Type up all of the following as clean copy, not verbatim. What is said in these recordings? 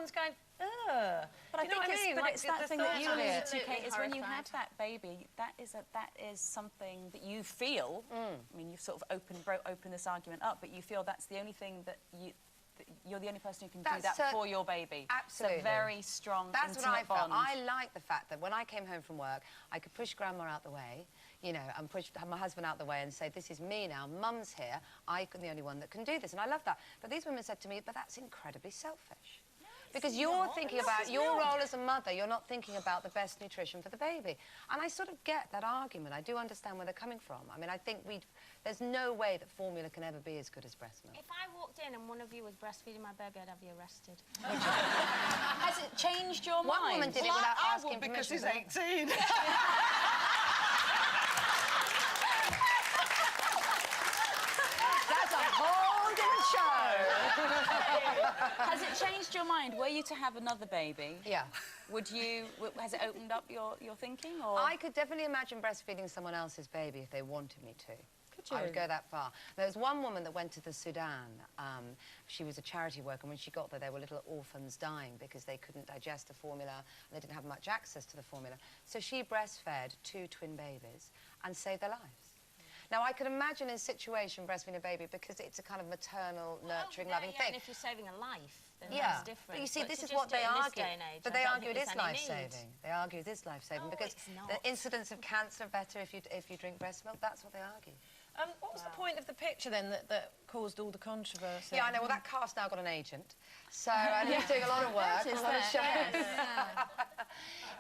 everyone's going, ugh. But I think it's that thing that you alluded to, Kate, is when you have that baby, that is something that you feel. I mean, you've sort of opened this argument up, but you feel that's the only thing that you're the only person who can do that for your baby. Absolutely. It's a very strong, That's what I felt. bond. I like the fact that when I came home from work, I could push Grandma out the way, you know, and have my husband out the way and say, this is me now, Mum's here, I'm the only one that can do this. And I love that. But these women said to me, but that's incredibly selfish. Because you're thinking about your role as a mother, you're not thinking about the best nutrition for the baby. And I sort of get that argument. I do understand where they're coming from. I mean, I think there's no way that formula can ever be as good as breast milk. If I walked in and one of you was breastfeeding my baby, I'd have you arrested. Has it changed your mind? One woman did it without asking because permission. he's 18. That's a whole different show. Has it changed your mind? Were you to have another baby? Yeah. Has it opened up your thinking? Or? I could definitely imagine breastfeeding someone else's baby if they wanted me to. Could you? I would go that far. There was one woman that went to the Sudan. She was a charity worker, and when she got there were little orphans dying because they couldn't digest the formula and they didn't have much access to the formula. So she breastfed 2 twin babies and saved their lives. Now, I could imagine in a situation breastfeeding a baby because it's a kind of maternal, nurturing, loving thing. And if you're saving a life, then yeah, that's different. but you see, this is just what they argue. Age, but they argue it is life-saving. They argue it is life-saving because the incidence of cancer better if you drink breast milk. That's what they argue. What was the point of the picture then that caused all the controversy? Yeah, I know. Well, that cast's now got an agent, so and he's doing a lot of work, a lot of shows.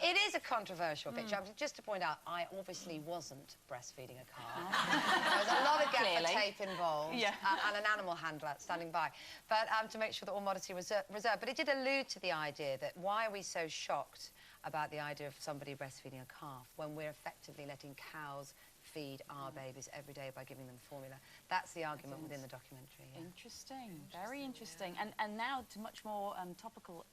It is a controversial picture. Just to point out, I obviously wasn't breastfeeding a calf. There was a lot of gaffer tape involved and an animal handler standing by, but to make sure that all modesty was reserved. But it did allude to the idea that why are we so shocked about the idea of somebody breastfeeding a calf when we're effectively letting cows feed our babies every day by giving them formula. That's the argument within the documentary. Yeah. Interesting, very interesting. And now to much more topical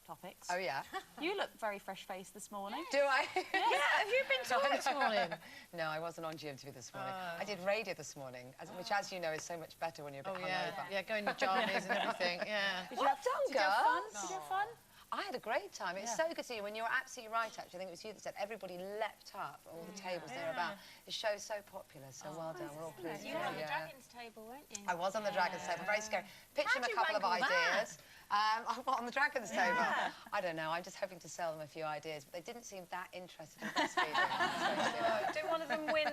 topics. Oh, yeah? You look very fresh-faced this morning. Do I? Yeah, have you been to work this morning? No, I wasn't on GMTV this morning. I did radio this morning, which, as you know, is so much better when you're a bit hungover. Yeah, going to jammies and everything, yeah. Well done, girls. Did you have fun? I had a great time. It's so good to see you. When you were absolutely right, actually. I think it was you that said everybody leapt up, all the tables thereabout. The show's so popular, so well done. We're all pleased. You were on the Dragon's table, weren't you? I was on the Dragon's table, very scary. Pitched them a couple of ideas. On the Dragon's table? I don't know. I'm just hoping to sell them a few ideas, but they didn't seem that interested in breastfeeding. Didn't one of them win?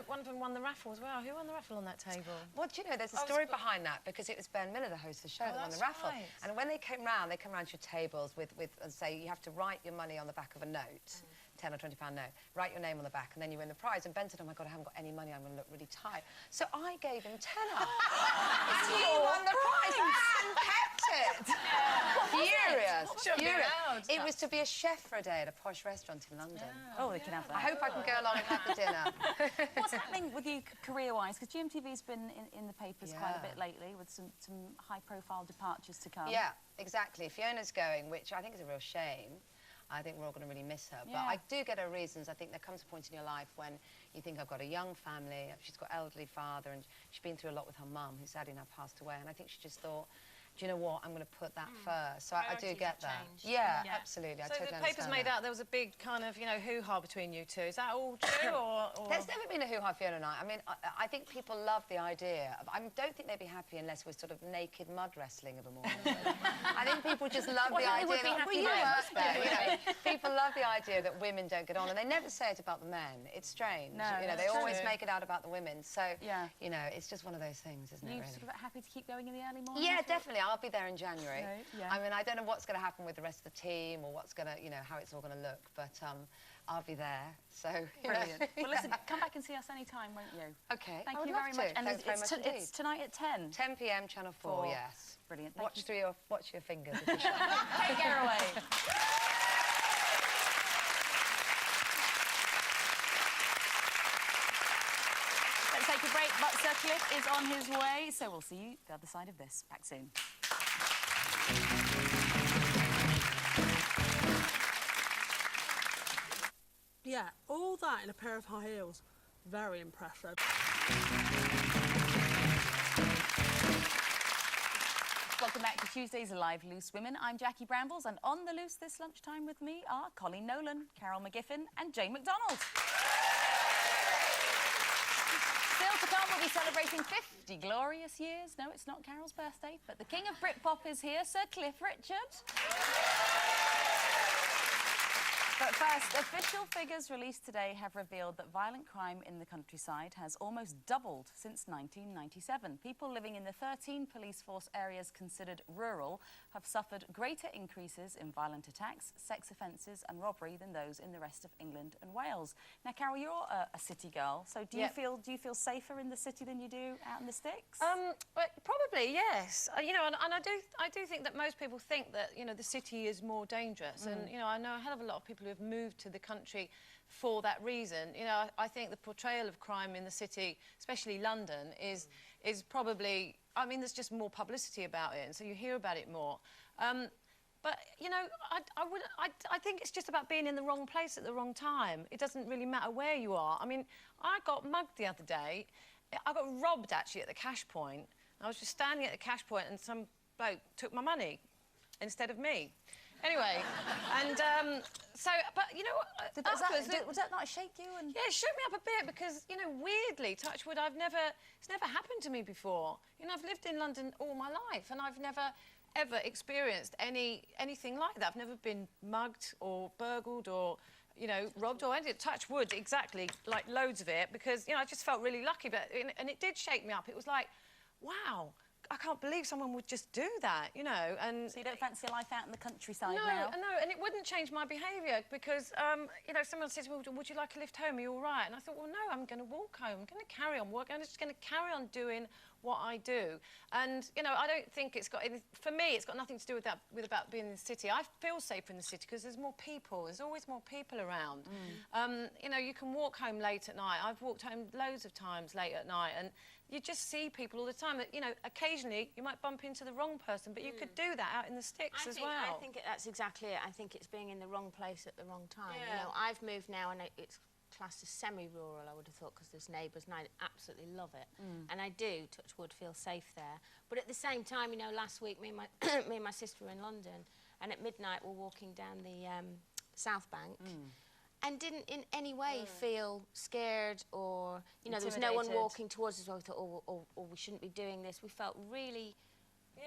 One of them won the raffle as well. Who won the raffle on that table? Well, do you know, there's a story behind that because it was Ben Miller, the host of the show, that won the raffle. Right. And when they came round to your tables with and say you have to write your money on the back of a note, £10 or £20 note, write your name on the back, and then you win the prize. And Ben said, oh my God, I haven't got any money, I'm going to look really tight. So I gave him £10. And he won the prize and kept it. Furious. Furious. It was to be a chef for a day at a posh restaurant in London. Oh, they can have that. I hope I can go along and have the dinner. What's happening with you career-wise? Because GMTV's been in the papers quite a bit lately with some high-profile departures to come. Yeah, exactly. Fiona's going, which I think is a real shame. I think we're all going to really miss her. But I do get her reasons. I think there comes a point in your life when you think, I've got a young family, she's got elderly father, and she's been through a lot with her mum, who sadly now passed away. And I think she just thought, do you know what, I'm going to put that first. So I do get that. Yeah, absolutely. I totally the papers made out there was a big kind of, you know, hoo-ha between you two. Is that all true, or...? There's never been a hoo-ha, Fiona and I. I mean, I think people love the idea. I don't think they'd be happy unless we're sort of naked mud wrestling of a morning. I think people just love the idea that... People love the idea that women don't get on, and they never say it about the men. It's strange. No, you know, they always make it out about the women. So, you know, it's just one of those things, isn't it, really? Are you sort of happy to keep going in the early morning? Yeah, definitely. I'll be there in January. Right, yeah. I mean, I don't know what's going to happen with the rest of the team or what's going to, you know, how it's all going to look, but I'll be there. So brilliant. Well, listen, come back and see us anytime, won't you? Okay. Thank you very much. And Thanks very much indeed. It's tonight at 10. 10 p.m. Channel 4. Yes. Brilliant. Watch your fingers. Kate Garraway. Let's take a break, but Sir Cliff is on his way, so we'll see you the other side of this. Back soon. Yeah, all that in a pair of high heels. Very impressive. Welcome back to Tuesday's Live Loose Women. I'm Jackie Brambles, and on the loose this lunchtime with me are Coleen Nolan, Carol McGiffin and Jane McDonald. Still to come, we'll be celebrating 50 glorious years. No, it's not Carol's birthday, but the king of Britpop is here, Sir Cliff Richard. But first, official figures released today have revealed that violent crime in the countryside has almost doubled since 1997. People living in the 13 police force areas considered rural have suffered greater increases in violent attacks, sex offences and robbery than those in the rest of England and Wales. Now, Carol, you're a city girl, so do you feel safer in the city than you do out in the sticks? Well, probably, yes. You know, and I do think that most people think that, you know, the city is more dangerous. And, you know, I know a hell of a lot of people who have moved to the country for that reason. You know, I think the portrayal of crime in the city, especially London, is probably, I mean, there's just more publicity about it, and so you hear about it more. But, you know, I think it's just about being in the wrong place at the wrong time. It doesn't really matter where you are. I mean, I got mugged the other day. I got robbed, actually, at the cash point. I was just standing at the cash point and some bloke took my money instead of me. Anyway, and so, but you know what? Was that not shake you? And... Yeah, it shook me up a bit because, you know, weirdly, touch wood, it's never happened to me before. You know, I've lived in London all my life and I've never, ever experienced anything like that. I've never been mugged or burgled or, you know, robbed or anything. Touch wood, exactly, like loads of it, because, you know, I just felt really lucky. But, and it did shake me up. It was like, wow. I can't believe someone would just do that, you know, and... So you don't fancy a life out in the countryside now? No, and it wouldn't change my behaviour because, you know, someone said to me, would you like a lift home? Are you all right? And I thought, well, no, I'm going to walk home. I'm going to carry on working. I'm just going to carry on doing what I do. And, you know, I don't think it's got... For me, it's got nothing to do with about being in the city. I feel safer in the city because there's more people. There's always more people around. You know, you can walk home late at night. I've walked home loads of times late at night, and you just see people all the time. You know, occasionally you might bump into the wrong person, but you could do that out in the sticks as well. I think that's exactly it. I think it's being in the wrong place at the wrong time. Yeah. You know, I've moved now and it's classed as semi-rural, I would have thought, because there's neighbours and I absolutely love it. And I do, touch wood, feel safe there. But at the same time, you know, last week me and my sister were in London, and at midnight we're walking down the South Bank. And didn't in any way feel scared or, you know, there was no one walking towards us. We thought, oh, we shouldn't be doing this. We felt really,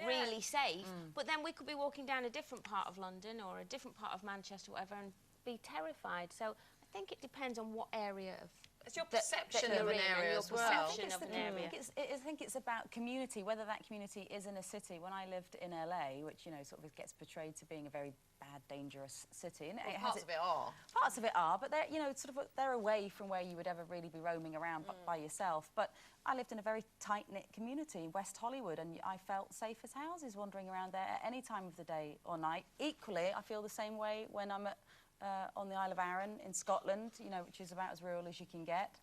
really safe. But then we could be walking down a different part of London or a different part of Manchester, whatever, and be terrified. So I think it depends on what area of... It's your perception of an area as well. I think it's about community, whether that community is in a city. When I lived in LA, which, you know, sort of gets portrayed to being a very bad, dangerous city. And parts of it are. Parts of it are, but they're, you know, sort of they're away from where you would ever really be roaming around by yourself. But I lived in a very tight-knit community, West Hollywood, and I felt safe as houses wandering around there at any time of the day or night. Equally, I feel the same way when I'm at on the Isle of Arran in Scotland, you know, which is about as rural as you can get.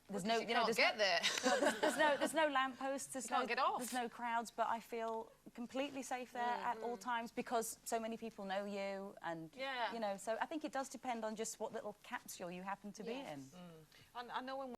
There's no, you know, there's no lampposts. There's no crowds, but I feel completely safe there at all times because so many people know you, and you know. So I think it does depend on just what little capsule you happen to be in. I know when